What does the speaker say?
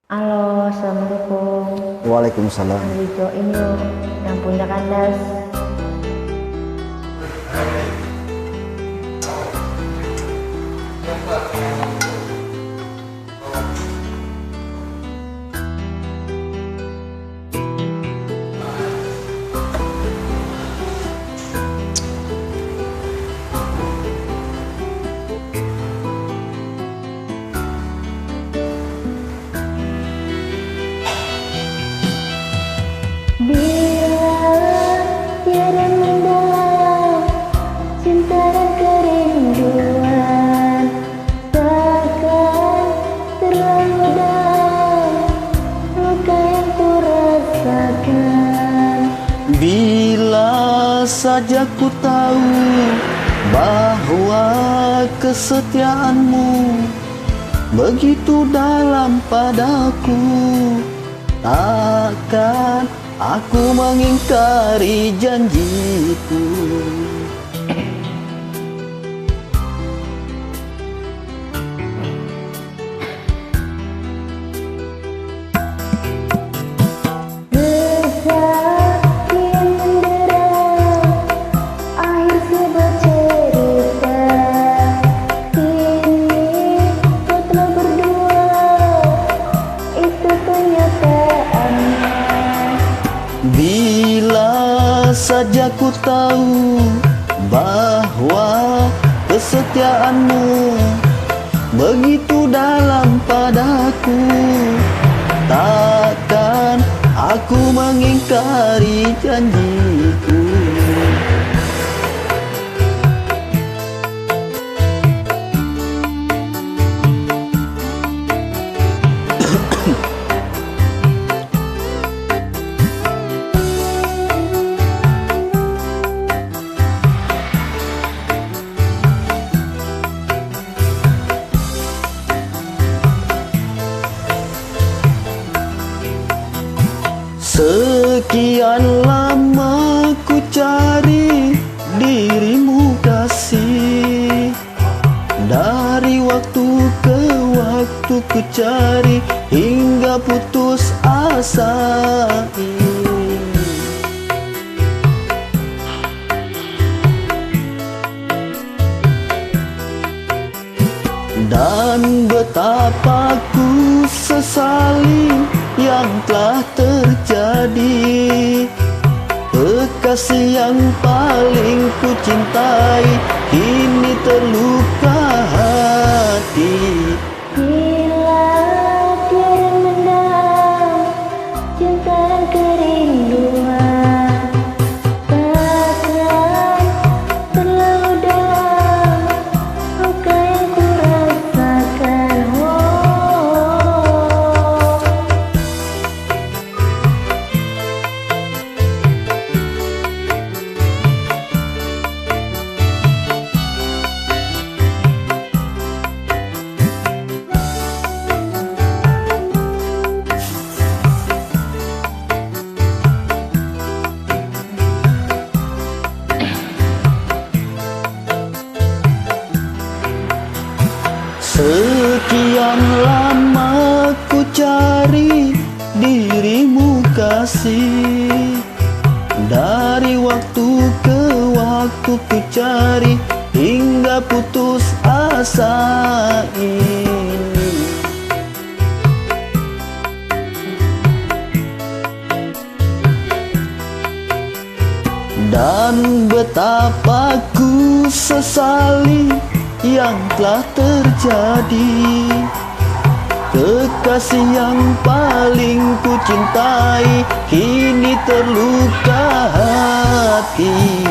Halo, assalamualaikum. Waalaikumsalam. Join yuk yang punya kandas. Bila tiada mendalam cinta dan kerinduan, takkan terlalu dalam luka yang ku rasakan. Bila saja ku tahu bahwa kesetiaanmu begitu dalam padaku, takkan aku mengingkari janjiku. Sesakian menderang akhir sebuah cerita. Kini kau telah berdua, itu kenyataannya. Bila saja ku tahu bahwa kesetiaanmu begitu dalam padaku, takkan aku mengingkari janjiku. Sekian lama ku cari dirimu kasih, dari waktu ke waktu ku cari hingga putus asa. Dan betapa ku sesali yang telah terjadi. Kekasih yang paling ku cintai kini terluka hati. Bila tiada mendalam cinta dan kerinduan, takkan terlalu dalam luka yang ku rasakan. Sekian lama ku cari dirimu kasih, dari waktu ke waktu ku cari hingga putus asa ini. Dan betapa ku sesali yang telah terjadi. Kekasih yang paling ku cintai kini terluka hati.